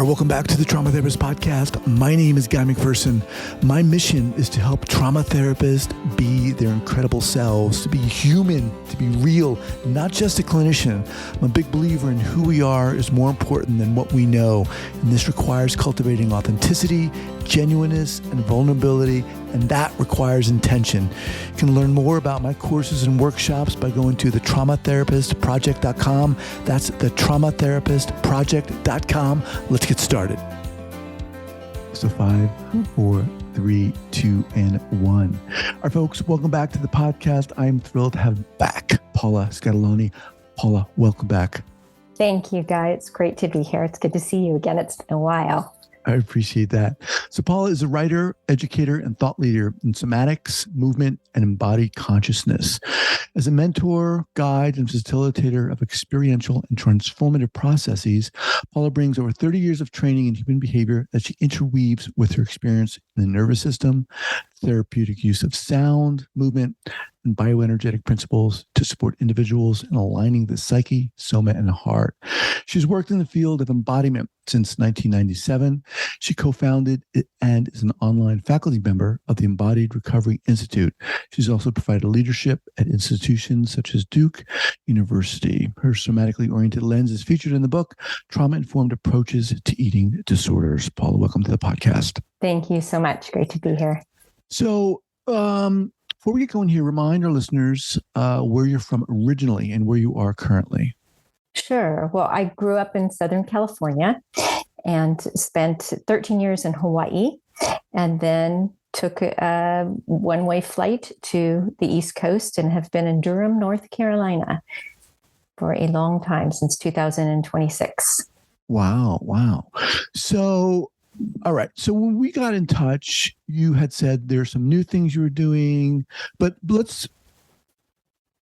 Welcome back to the Trauma Therapist Podcast. My name is Guy McPherson. My mission is to help trauma therapists be their incredible selves, to be human, to be real, not just a clinician. I'm a big believer in who we are is more important than what we know. And this requires cultivating authenticity, genuineness, and vulnerability, and that requires intention. You can learn more about my courses and workshops by going to thetraumatherapistproject.com. That's thetraumatherapistproject.com. Let's get started. So 5, 4, 3, 2, and 1. All right, folks, welcome back to the podcast. I'm thrilled to have back Paula Scatolini. Paula, welcome back. Thank you, Guy. It's great to be here. It's good to see you again. It's been a while. I appreciate that. So Paula is a writer, educator, and thought leader in somatics, movement, and embodied consciousness. As a mentor, guide, and facilitator of experiential and transformative processes, Paula brings over 30 years of training in human behavior that she interweaves with her experience in the nervous system, therapeutic use of sound, movement, and bioenergetic principles to support individuals in aligning the psyche, soma, and heart. She's worked in the field of embodiment since 1997. She co-founded and is an online faculty member of the Embodied Recovery Institute. She's also provided leadership at institutions such as Duke University. Her somatically oriented lens is featured in the book, Trauma-Informed Approaches to Eating Disorders. Paula, welcome to the podcast. Thank you so much. Great to be here. So, before we get going here, remind our listeners where you're from originally and where you are currently. Sure. Well, I grew up in Southern California and spent 13 years in Hawaii, and then took a one-way flight to the East Coast and have been in Durham, North Carolina for a long time, since 2026. Wow. So, all right. So when we got in touch, you had said there's some new things you were doing, but let's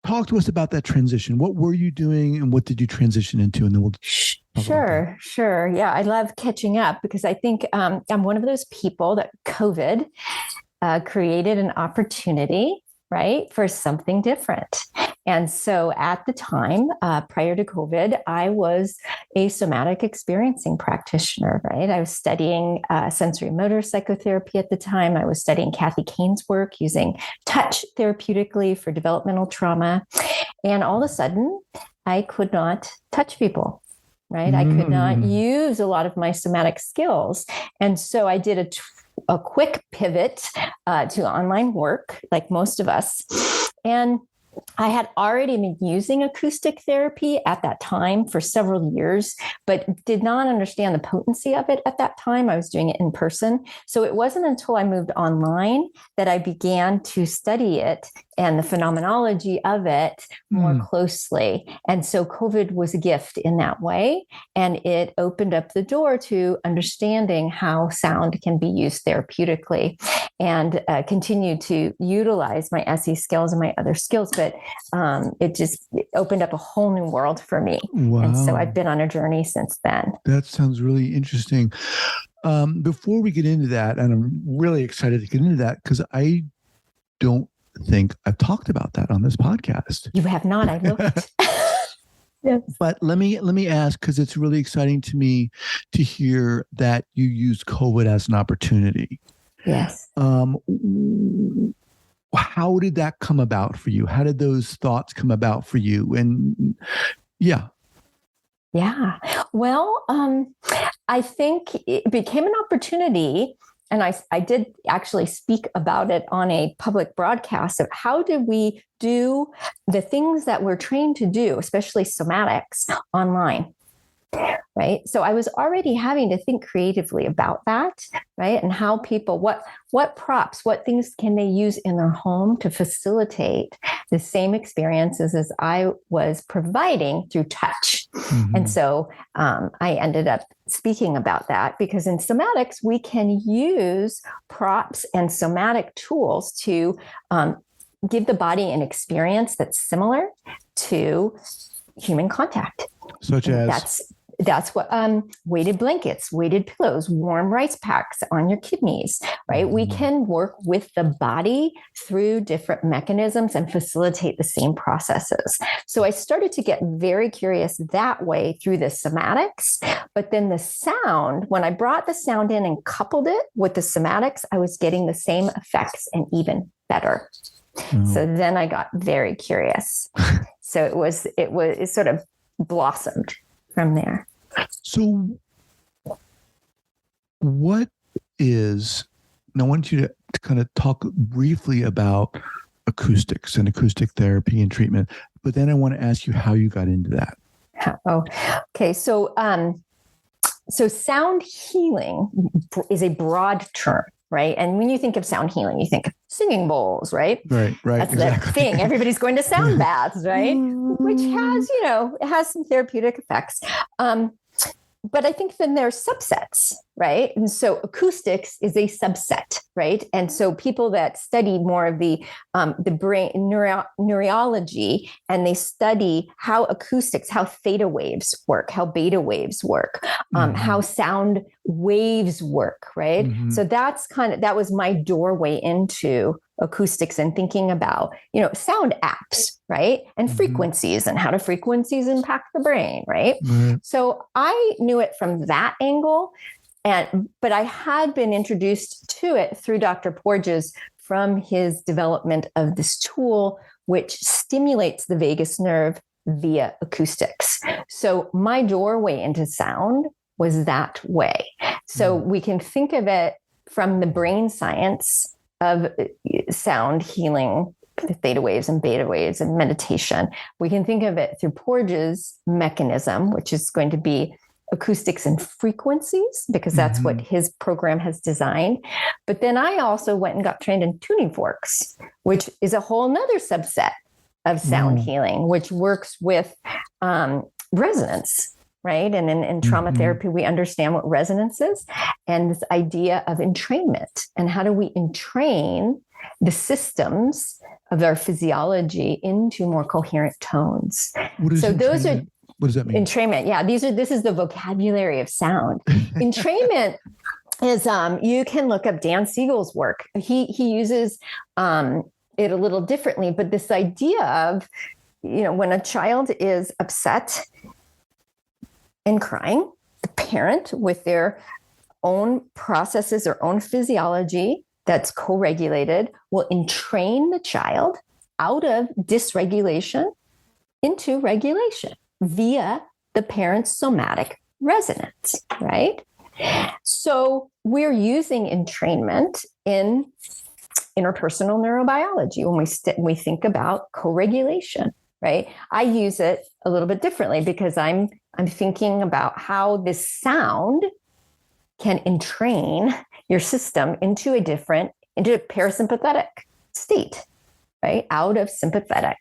talk to us about that transition. What were you doing and what did you transition into? And then we'll Sure. Yeah, I love catching up because I think I'm one of those people that COVID created an opportunity, right, for something different. And so at the time, prior to COVID, I was a somatic experiencing practitioner, right? I was studying sensory motor psychotherapy at the time. I was studying Kathy Kane's work using touch therapeutically for developmental trauma. And all of a sudden, I could not touch people, right? I could not use a lot of my somatic skills. And so I did a quick pivot to online work, like most of us. And I had already been using acoustic therapy at that time for several years, but did not understand the potency of it at that time. I was doing it in person. So it wasn't until I moved online that I began to study it and the phenomenology of it more closely. And so COVID was a gift in that way. And it opened up the door to understanding how sound can be used therapeutically, and continue to utilize my SE skills and my other skills. But it opened up a whole new world for me. Wow. And so I've been on a journey since then. That sounds really interesting. Before we get into that, and I'm really excited to get into that because I don't think I've talked about that on this podcast. You have not. I looked. Yes. But let me ask, because it's really exciting to me to hear that you used COVID as an opportunity. Yes. How did that come about for you? How did those thoughts come about for you? And yeah. Well, I think it became an opportunity. And I did actually speak about it on a public broadcast of how did we do the things that we're trained to do, especially somatics, online, right? So I was already having to think creatively about that, right? And how people, what props, what things can they use in their home to facilitate the same experiences as I was providing through touch. And so I ended up speaking about that because in somatics, we can use props and somatic tools to give the body an experience that's similar to human contact. Such as? that's what weighted blankets, weighted pillows, warm rice packs on your kidneys, right? We can work with the body through different mechanisms and facilitate the same processes. So I started to get very curious that way through the somatics. But then the sound, when I brought the sound in and coupled it with the somatics, I was getting the same effects and even better. So then I got very curious. So it sort of blossomed from there. So what is, and I want you to kind of talk briefly about acoustics and acoustic therapy and treatment, but then I want to ask you how you got into that. Oh, okay. So sound healing is a broad term, right? And when you think of sound healing, you think of singing bowls, right? Right. That's exactly the thing. Everybody's going to sound baths, right? Which has, it has some therapeutic effects. But I think then there's subsets, right? And so acoustics is a subset, right? And so people that study more of the brain neurology, and they study how acoustics, how theta waves work, how beta waves work, how sound waves work, right? So that was my doorway into acoustics and thinking about, sound apps, right? And frequencies and how do frequencies impact the brain, right? So I knew it from that angle, but I had been introduced to it through Dr. Porges from his development of this tool, which stimulates the vagus nerve via acoustics. So my doorway into sound was that way. So we can think of it from the brain science of sound healing, the theta waves and beta waves and meditation. We can think of it through Porges' mechanism, which is going to be acoustics and frequencies, because that's what his program has designed. But then I also went and got trained in tuning forks, which is a whole nother subset of sound healing, which works with resonance. Right. And in trauma therapy, we understand what resonance is, and this idea of entrainment, and how do we entrain the systems of our physiology into more coherent tones. What does that mean? Entrainment. Yeah. This is the vocabulary of sound. Entrainment is, you can look up Dan Siegel's work. He uses it a little differently, but this idea of, when a child is upset and crying, the parent, with their own processes, their own physiology that's co-regulated, will entrain the child out of dysregulation into regulation via the parent's somatic resonance, right? So we're using entrainment in interpersonal neurobiology when we think about co-regulation, right? I use it a little bit differently because I'm thinking about how this sound can entrain your system into a parasympathetic state, right? Out of sympathetic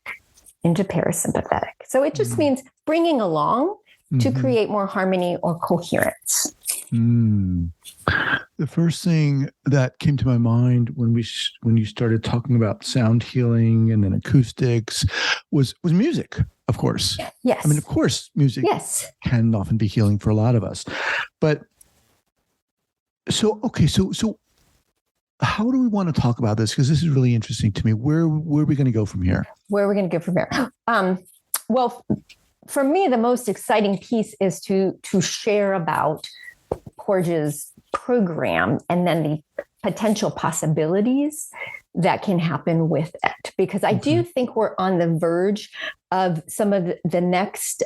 into parasympathetic. So it just means bringing along to create more harmony or coherence. The first thing that came to my mind when you started talking about sound healing and then acoustics was music, of course. Yes. I mean, of course, music can often be healing for a lot of us. But so how do we want to talk about this? Because this is really interesting to me. Where are we going to go from here? Well, for me, the most exciting piece is to share about Porges' program and then the potential possibilities that can happen with it. Because I do think we're on the verge of some of the next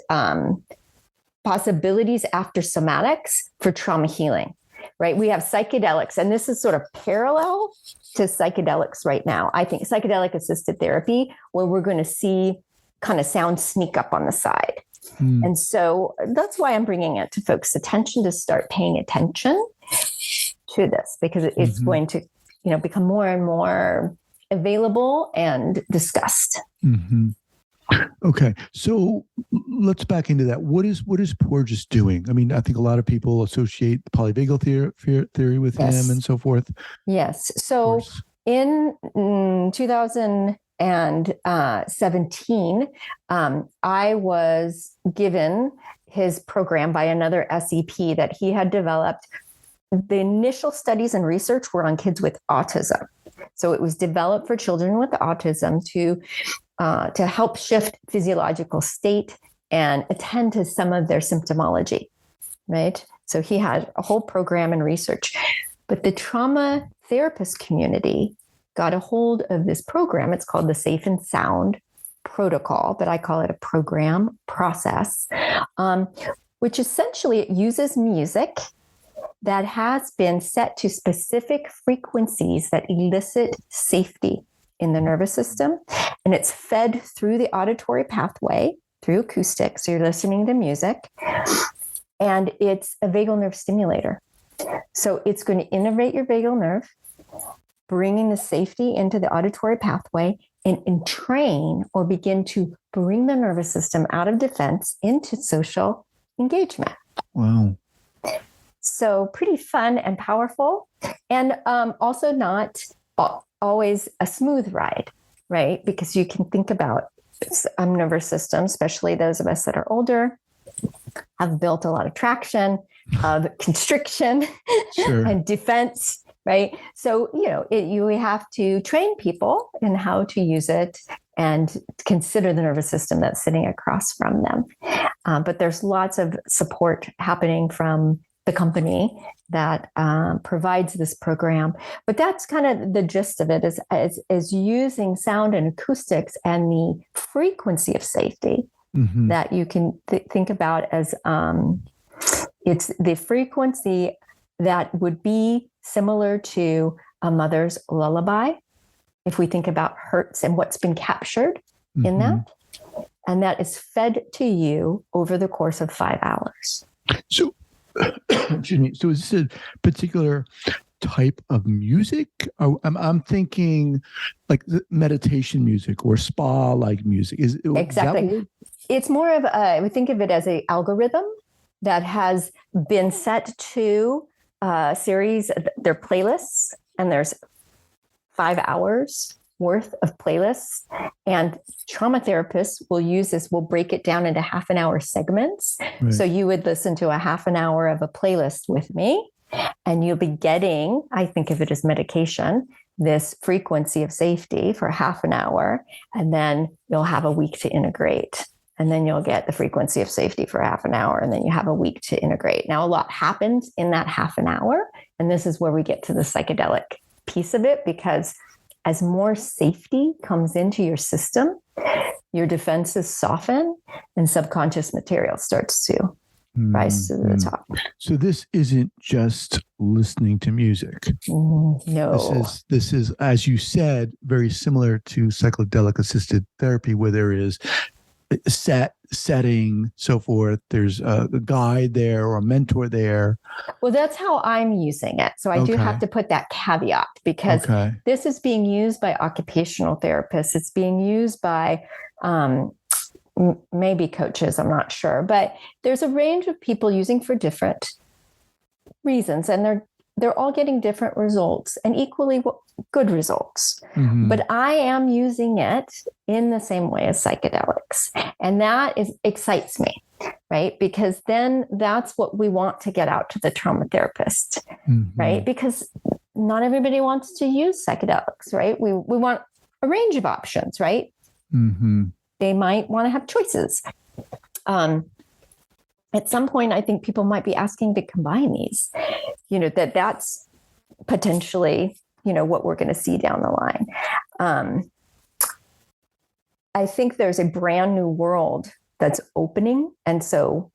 possibilities after somatics for trauma healing, right? We have psychedelics, and this is sort of parallel to psychedelics right now. I think psychedelic assisted therapy, where we're going to see kind of sound sneak up on the side. And so that's why I'm bringing it to folks' attention to start paying attention to this, because it's going to, become more and more available and discussed. Okay. So let's back into that. What is Porges doing? I mean, I think a lot of people associate the polyvagal theory with him and so forth. Yes. So in 2017, I was given his program by another SEP that he had developed. The initial studies and research were on kids with autism. So it was developed for children with autism to help shift physiological state and attend to some of their symptomology, right? So he had a whole program and research. But the trauma therapist community got a hold of this program. It's called the Safe and Sound Protocol, but I call it a program process, which essentially it uses music that has been set to specific frequencies that elicit safety in the nervous system. And it's fed through the auditory pathway, through acoustics. So you're listening to music. And it's a vagal nerve stimulator. So it's going to innervate your vagal nerve, bringing the safety into the auditory pathway and entrain or begin to bring the nervous system out of defense into social engagement. Wow. So pretty fun and powerful, and also not always a smooth ride, right? Because you can think about nervous system, especially those of us that are older, have built a lot of traction, of constriction and defense, right? So, you have to train people in how to use it and consider the nervous system that's sitting across from them. But there's lots of support happening from the company that provides this program. But that's kind of the gist of it, is using sound and acoustics and the frequency of safety that you can think about as it's the frequency that would be similar to a mother's lullaby, if we think about hertz and what's been captured in that. And that is fed to you over the course of 5 hours. So, excuse me. So is this a particular type of music? I'm thinking like meditation music or spa-like music. Exactly. It's more of I would think of it as an algorithm that has been set to a series of their playlists, and there's 5 hours worth of playlists, and trauma therapists will use this, will break it down into half an hour segments. Right. So you would listen to a half an hour of a playlist with me, and you'll be getting, I think of it as medication, this frequency of safety for half an hour, and then you'll have a week to integrate. And then you'll get the frequency of safety for half an hour, and then you have a week to integrate. Now, a lot happens in that half an hour, and this is where we get to the psychedelic piece of it, because as more safety comes into your system, your defenses soften and subconscious material starts to rise to the top. So this isn't just listening to music. No. This is, as you said, very similar to psychedelic assisted therapy, where there is a setting, so forth. There's a guide there or a mentor there. Well, that's how I'm using it. So I do have to put that caveat, because this is being used by occupational therapists. It's being used by maybe coaches, I'm not sure. But there's a range of people using for different reasons, and they're all getting different results and equally good results. But I am using it in the same way as psychedelics. And that excites me, right? Because then that's what we want to get out to the trauma therapist, right? Because not everybody wants to use psychedelics, right? We want a range of options, right? They might want to have choices. At some point, I think people might be asking to combine these, that's potentially, what we're going to see down the line. I think there's a brand new world that's opening. And so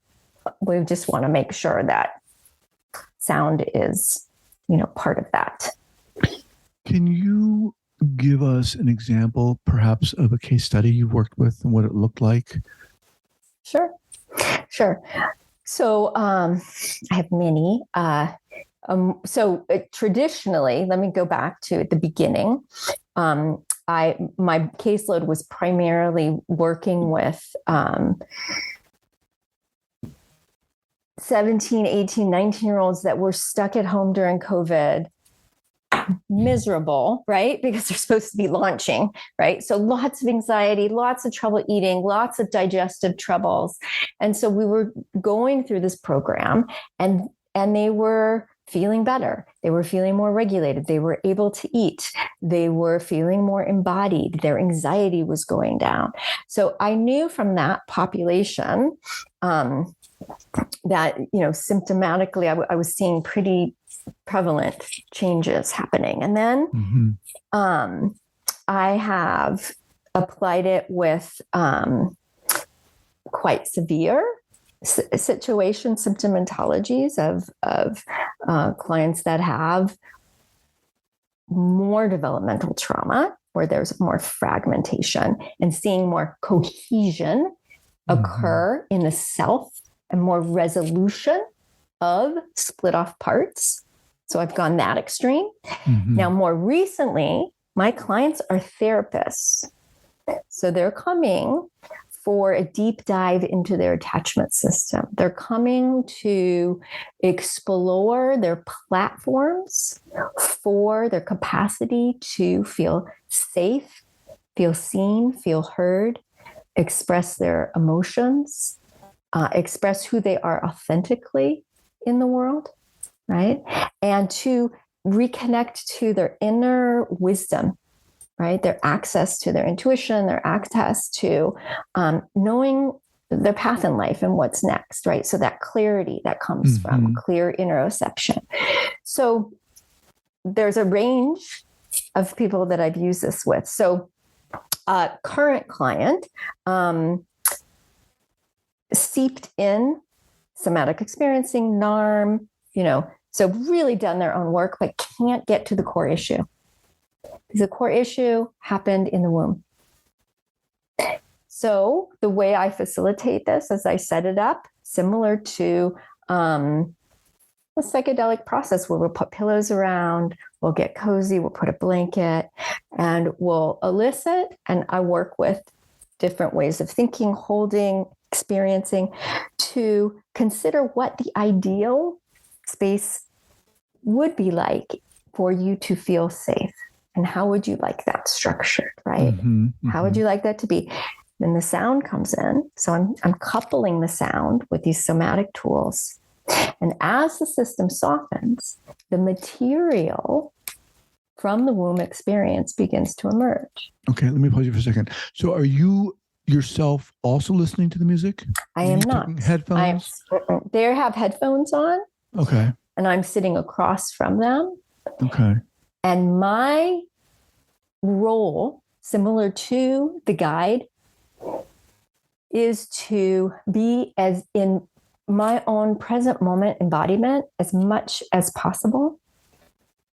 we just want to make sure that sound is, part of that. Can you give us an example, perhaps, of a case study you worked with and what it looked like? Sure. So I have many. So traditionally, let me go back to the beginning. My caseload was primarily working with 17, 18, 19-year-olds that were stuck at home during COVID, miserable, right? Because they're supposed to be launching, right? So lots of anxiety, lots of trouble eating, lots of digestive troubles. And so we were going through this program, and they were feeling better. They were feeling more regulated. They were able to eat. They were feeling more embodied. Their anxiety was going down. So I knew from that population that, symptomatically, I was seeing pretty prevalent changes happening. And then I have applied it with quite severe symptomatologies of clients that have more developmental trauma, where there's more fragmentation, and seeing more cohesion occur in the self and more resolution of split off parts. So I've gone that extreme. Now, more recently, my clients are therapists. So they're coming for a deep dive into their attachment system. They're coming to explore their platforms for their capacity to feel safe, feel seen, feel heard, express their emotions, express who they are authentically in the world, right? And to reconnect to their inner wisdom, right? Their access to their intuition, their access to knowing their path in life and what's next, right? So that clarity that comes from clear interoception. So there's a range of people that I've used this with. So current client steeped in somatic experiencing, NARM, so really done their own work, but can't get to the core issue. The core issue happened in the womb. So the way I facilitate this is I set it up similar to a psychedelic process where we'll put pillows around, we'll get cozy, we'll put a blanket, and we'll elicit. And I work with different ways of thinking, holding, experiencing, to consider what the ideal space would be like for you to feel safe. And how would you like that structured, right? How would you like that to be? Then the sound comes in. So I'm coupling the sound with these somatic tools. And as the system softens, the material from the womb experience begins to emerge. Okay, let me pause you for a second. So are you yourself also listening to the music? I am not. Headphones? They have headphones on. Okay. And I'm sitting across from them. Okay. And my role, similar to the guide, is to be as in my own present moment embodiment as much as possible.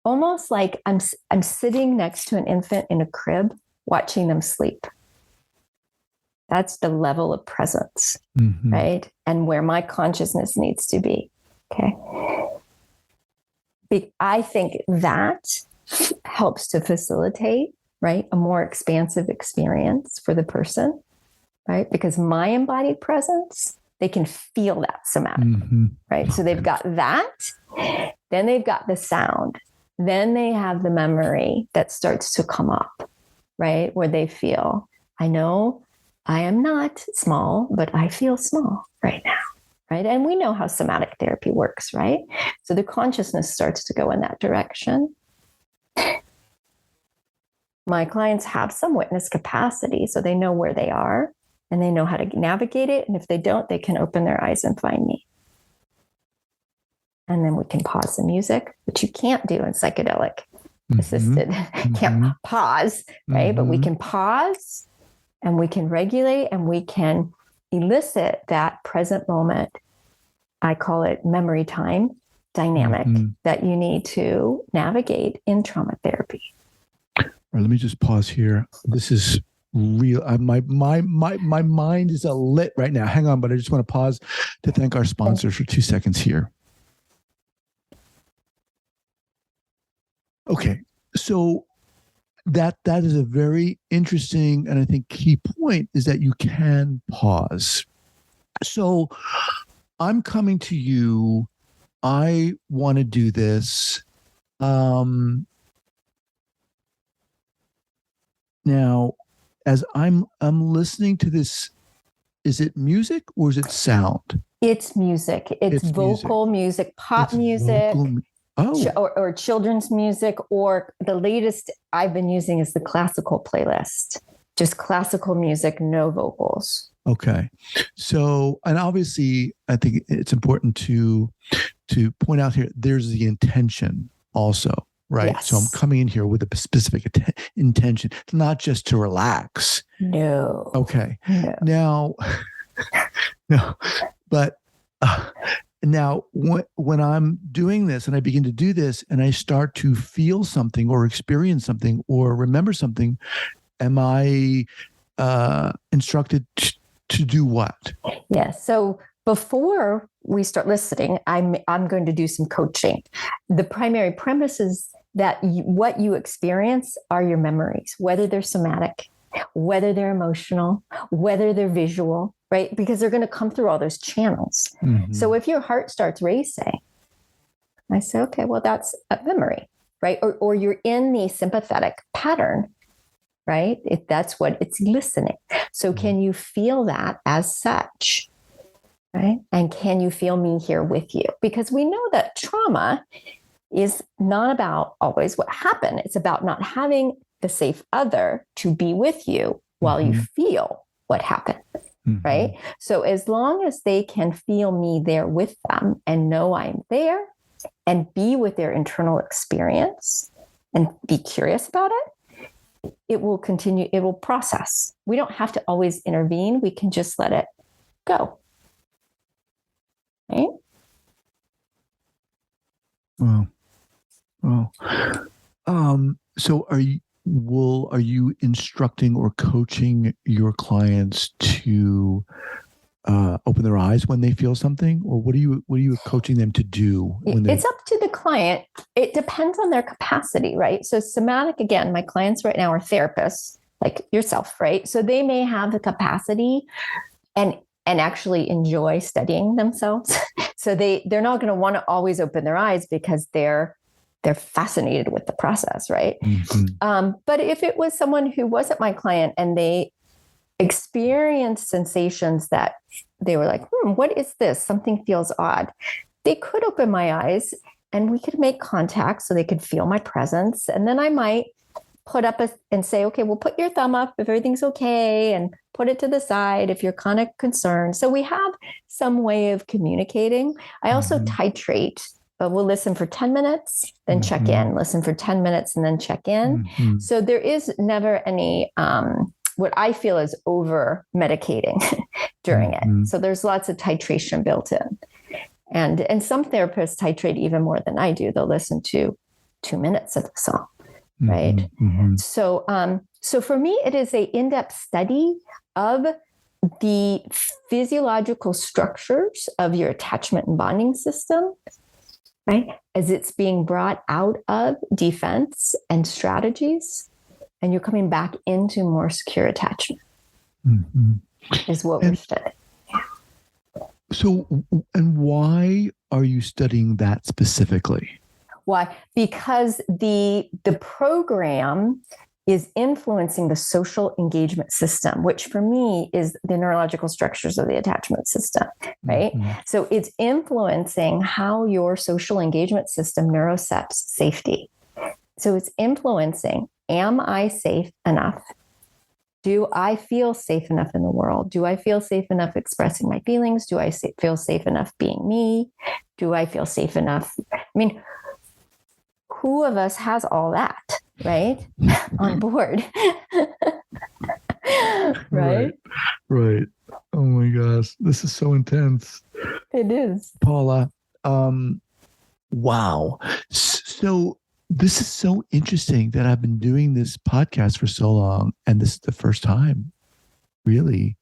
Almost like I'm sitting next to an infant in a crib, watching them sleep. That's the level of presence, right? And where my consciousness needs to be. Okay. I think that helps to facilitate, right, a more expansive experience for the person, right? Because my embodied presence, they can feel that somatically, right? So they've got that, then they've got the sound, then they have the memory that starts to come up, right? Where they feel, I know I am not small, but I feel small right now. Right. And we know how somatic therapy works, right? So the consciousness starts to go in that direction. My clients have some witness capacity, so they know where they are and they know how to navigate it. And if they don't, they can open their eyes and find me. And then we can pause the music, which you can't do in psychedelic assisted. Can't pause, right? But we can pause and we can regulate and we can elicit that present moment. I call it memory time dynamic that you need to navigate in trauma therapy. All right, let me just pause here. This is real. My mind is lit right now. Hang on, but I just want to pause to thank our sponsors for 2 seconds here. Okay, so that is a very interesting and I think key point is that you can pause. So I'm coming to you. I want to do this. Now, as I'm listening to this, is it music or is it sound? It's music. It's vocal music, pop music, or children's music, or the latest I've been using is the classical playlist. Just classical music, no vocals. Okay. So, and obviously, I think it's important to point out here, there's the intention also, right? Yes. So I'm coming in here with a specific intention, not just to relax. No. Okay. No. Now, but now when I'm doing this and I begin to do this and I start to feel something or experience something or remember something, am I instructed to do what? Yes. So before we start listening, I'm going to do some coaching. The primary premise is that what you experience are your memories, whether they're somatic, whether they're emotional, whether they're visual, right? Because they're going to come through all those channels. Mm-hmm. So if your heart starts racing, I say, okay, well, that's a memory, right? Or you're in the sympathetic pattern, right? If that's what it's listening. So can you feel that as such, right? And can you feel me here with you? Because we know that trauma is not about always what happened. It's about not having the safe other to be with you while you feel what happened, right? So as long as they can feel me there with them and know I'm there and be with their internal experience and be curious about it, it will continue, it will process. We don't have to always intervene. We can just let it go. Right? Well, so are you instructing or coaching your clients to open their eyes when they feel something, or what are you coaching them to do when it's up to the client? It depends on their capacity, right? So somatic, again, my clients right now are therapists like yourself, right? So they may have the capacity and actually enjoy studying themselves. So they're not going to want to always open their eyes because they're fascinated with the process, right? But if it was someone who wasn't my client and they experienced sensations that they were like, what is this? Something feels odd. They could open my eyes and we could make contact so they could feel my presence. And then I might put up and say, okay, well, put your thumb up if everything's okay, and put it to the side if you're kind of concerned. So we have some way of communicating. I also titrate. We'll listen for 10 minutes, then check in, listen for 10 minutes, and then check in. So there is never any, what I feel is over medicating during it. So there's lots of titration built in. And some therapists titrate even more than I do. They'll listen to 2 minutes of the song, right? So for me, it is an in-depth study of the physiological structures of your attachment and bonding system, right? As it's being brought out of defense and strategies, and you're coming back into more secure attachment is what we're studying. So, and why are you studying that specifically? Why? Because the program is influencing the social engagement system, which for me is the neurological structures of the attachment system, right? So it's influencing how your social engagement system neurocepts safety. So it's influencing, am I safe enough? Do I feel safe enough in the world? Do I feel safe enough expressing my feelings? Do I feel safe enough being me? Do I feel safe enough? I mean, who of us has all that, right? On board. Right? Right. Oh my gosh. This is so intense. It is. Paula, wow. So this is so interesting that I've been doing this podcast for so long, and this is the first time, really,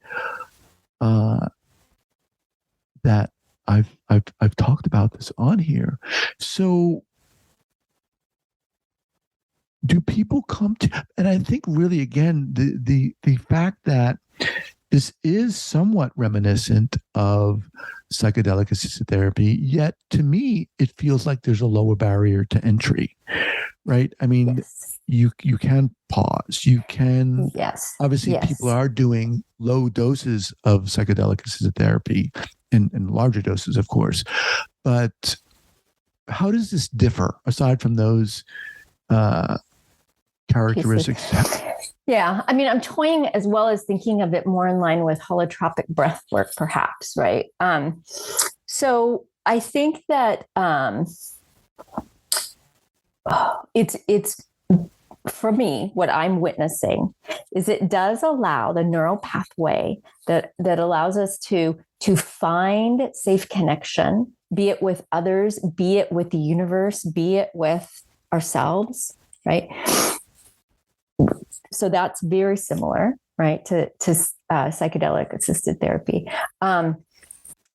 that I've talked about this on here. So, do people come to? And I think really, again, the fact that this is somewhat reminiscent of psychedelic assisted therapy, yet to me, it feels like there's a lower barrier to entry, right? I mean, Yes. you can pause. You can, Yes. obviously, Yes. people are doing low doses of psychedelic assisted therapy and larger doses, of course. But how does this differ aside from those characteristics? Yeah. I mean, I'm toying as well as thinking of it more in line with holotropic breath work, perhaps, right? So I think that it's for me, what I'm witnessing is it does allow the neural pathway that allows us to find safe connection, be it with others, be it with the universe, be it with ourselves, right? So that's very similar, right, to psychedelic assisted therapy.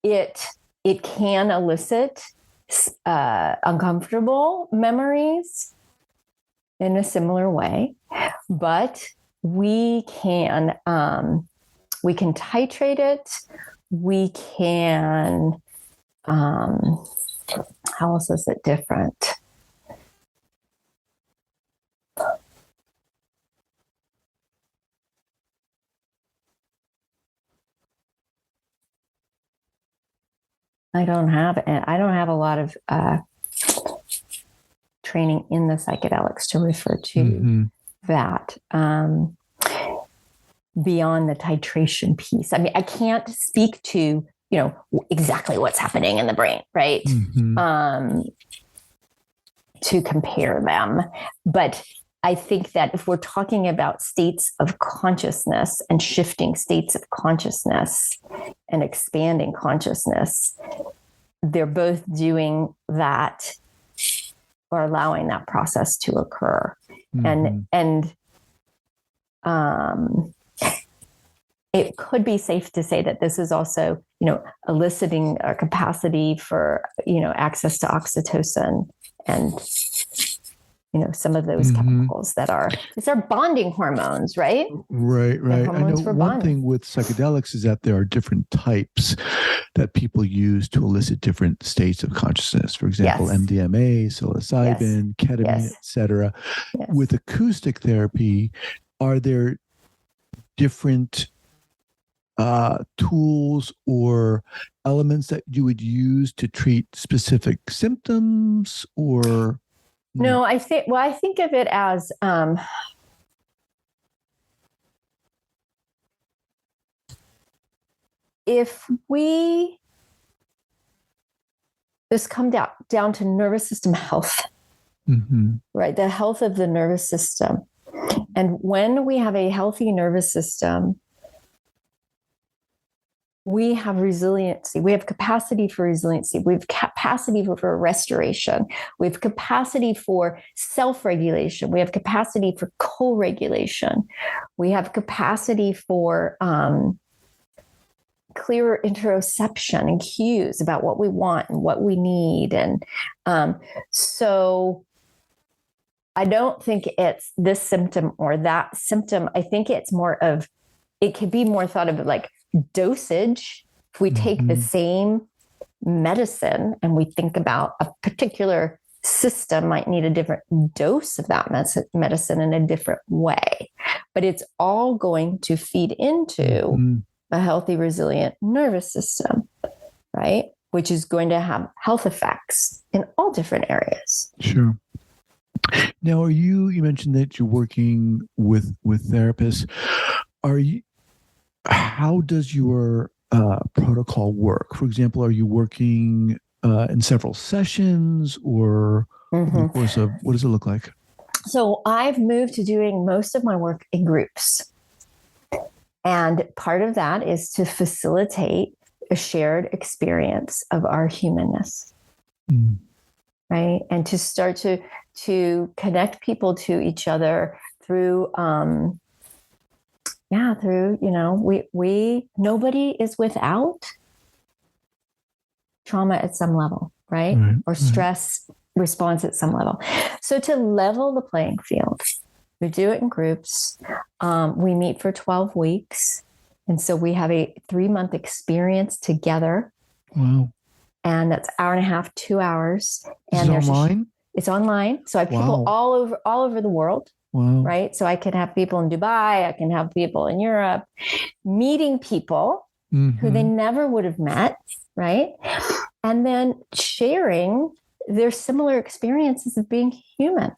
It can elicit uncomfortable memories in a similar way, but we can titrate it. We can. How else is it different? I don't have a lot of training in the psychedelics to refer to that. Beyond the titration piece, I mean, I can't speak to exactly what's happening in the brain, right? To compare them, but I think that if we're talking about states of consciousness and shifting states of consciousness and expanding consciousness, they're both doing that or allowing that process to occur. And it could be safe to say that this is also, eliciting a capacity for, access to oxytocin and, some of those chemicals these are bonding hormones, right? Right. I know one bonding. thing with psychedelics is that there are different types that people use to elicit different states of consciousness. For example, MDMA, psilocybin, ketamine, etc. With acoustic therapy, are there different tools or elements that you would use to treat specific symptoms, or? No, I think of it as if we just come down to nervous system health, right? The health of the nervous system. And when we have a healthy nervous system, we have resiliency. We have capacity for resiliency. We have capacity for restoration. We have capacity for self-regulation. We have capacity for co-regulation. We have capacity for clearer interoception and cues about what we want and what we need. And so I don't think it's this symptom or that symptom. I think it's more of, it could be more thought of like dosage. If we take the same medicine and we think about a particular system might need a different dose of that medicine in a different way, but it's all going to feed into a healthy, resilient nervous system, right? Which is going to have health effects in all different areas. Sure. Now, you mentioned that you're working with therapists. How does your protocol work? For example, are you working in several sessions, or in the course of, what does it look like? So I've moved to doing most of my work in groups. And part of that is to facilitate a shared experience of our humanness, right? And to start to connect people to each other through, nobody is without trauma at some level, right? Or stress response at some level. So to level the playing field, we do it in groups. We meet for 12 weeks. And so we have a 3-month experience together. Wow. And that's 1.5 hours, 2 hours. Is it online? It's online. So I have people Wow. all over the world. Wow. Right. So I can have people in Dubai, I can have people in Europe, meeting people who they never would have met. Right. And then sharing their similar experiences of being human,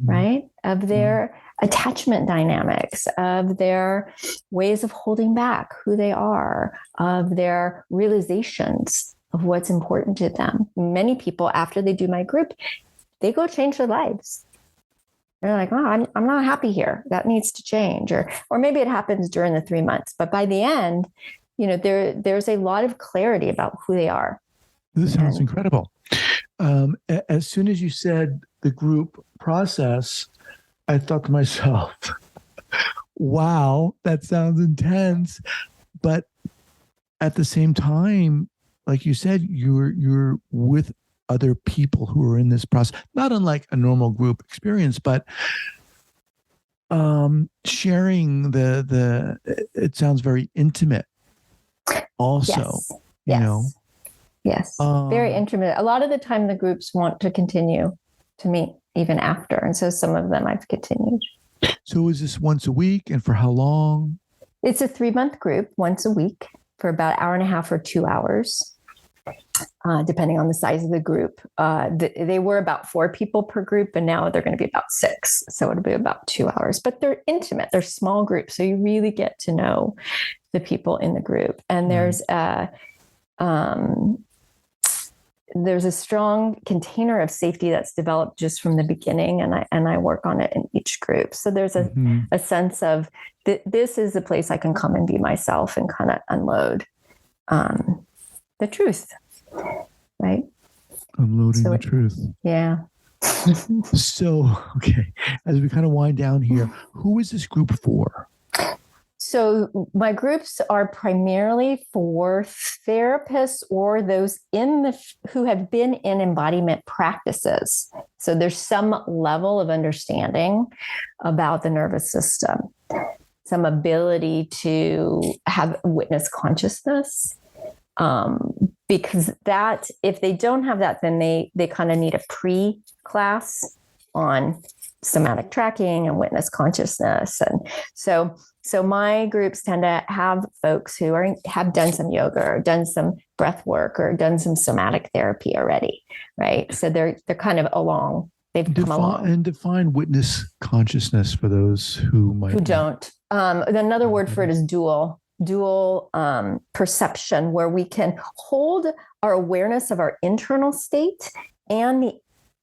right? Of their attachment dynamics, of their ways of holding back who they are, of their realizations of what's important to them. Many people, after they do my group, they go change their lives. They're like, oh, I'm not happy here. That needs to change. Or maybe it happens during the 3 months, but by the end, there's a lot of clarity about who they are. This sounds incredible. As soon as you said the group process, I thought to myself, wow, that sounds intense. But at the same time, like you said, you're with other people who are in this process, not unlike a normal group experience, but sharing it sounds very intimate also. Yes. Very intimate. A lot of the time the groups want to continue to meet even after. And so some of them I've continued. So is this once a week, and for how long? It's a 3-month group, once a week for about an hour and a half or 2 hours. Depending on the size of the group. They were about 4 people per group, and now they're going to be about 6. So it'll be about 2 hours, but they're intimate. They're small groups. So you really get to know the people in the group. And there's a strong container of safety that's developed just from the beginning. And I work on it in each group. So there's a sense of this is a place I can come and be myself and kind of unload the truth, right? Unloading the truth. Yeah. So, okay, as we kind of wind down here, who is this group for? So my groups are primarily for therapists or those who have been in embodiment practices. So there's some level of understanding about the nervous system, some ability to have witness consciousness. Because that, if they don't have that, then they kind of need a pre-class on somatic tracking and witness consciousness. And so my groups tend to have folks who have done some yoga or done some breath work or done some somatic therapy already, right? So they're kind of along. They've come along. And define witness consciousness for those who don't. Another word for it is dual perception, where we can hold our awareness of our internal state and the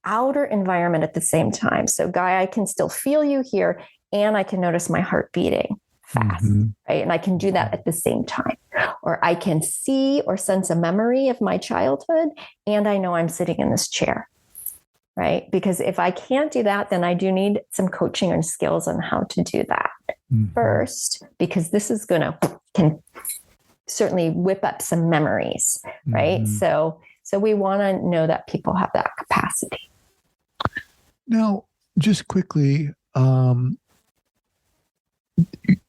outer environment at the same time. So Guy, I can still feel you here, and I can notice my heart beating fast, right? And I can do that at the same time. Or I can see or sense a memory of my childhood, and I know I'm sitting in this chair, right? Because if I can't do that, then I do need some coaching and skills on how to do that first, because this is can certainly whip up some memories, right? So we want to know that people have that capacity. Now, just quickly,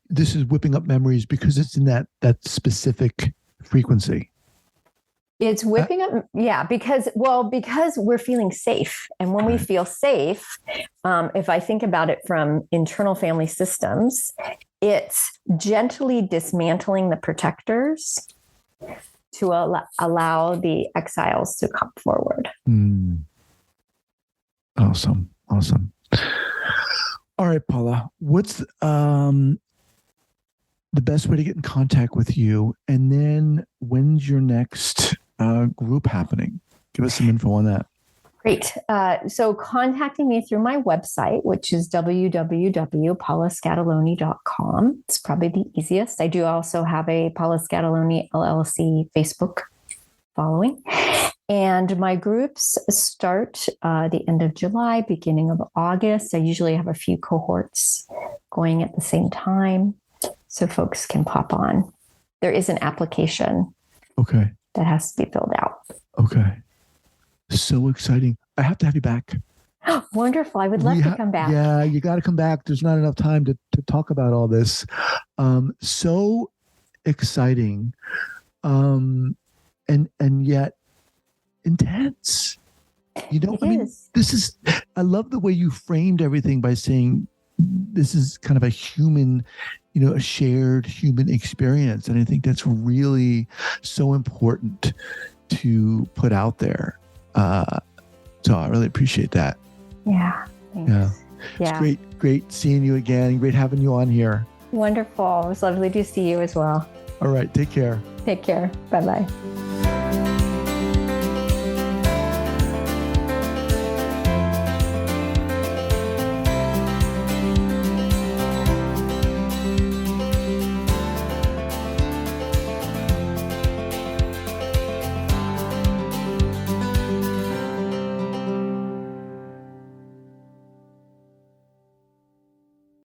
this is whipping up memories because it's in that specific frequency. It's whipping up, because we're feeling safe. And when we feel safe, if I think about it from internal family systems, it's gently dismantling the protectors to allow the exiles to come forward. Awesome. All right, Paula, what's the best way to get in contact with you? And then when's your next group happening? Give us some info on that. Great. So contacting me through my website, which is www.paulascatolini.com. It's probably the easiest. I do also have a Paula Scatolini LLC Facebook following. And my groups start the end of July, beginning of August. I usually have a few cohorts going at the same time, so folks can pop on. There is an application that has to be filled out. Okay. So exciting. I have to have you back. Wonderful. I would love to come back. Yeah, you got to come back. There's not enough time to talk about all this. So exciting. And yet intense. I love the way you framed everything by saying this is kind of a human, a shared human experience. And I think that's really so important to put out there. So I really appreciate that. Yeah. Thanks. Yeah. It's great seeing you again. Great having you on here. Wonderful. It was lovely to see you as well. All right. Take care. Take care. Bye-bye.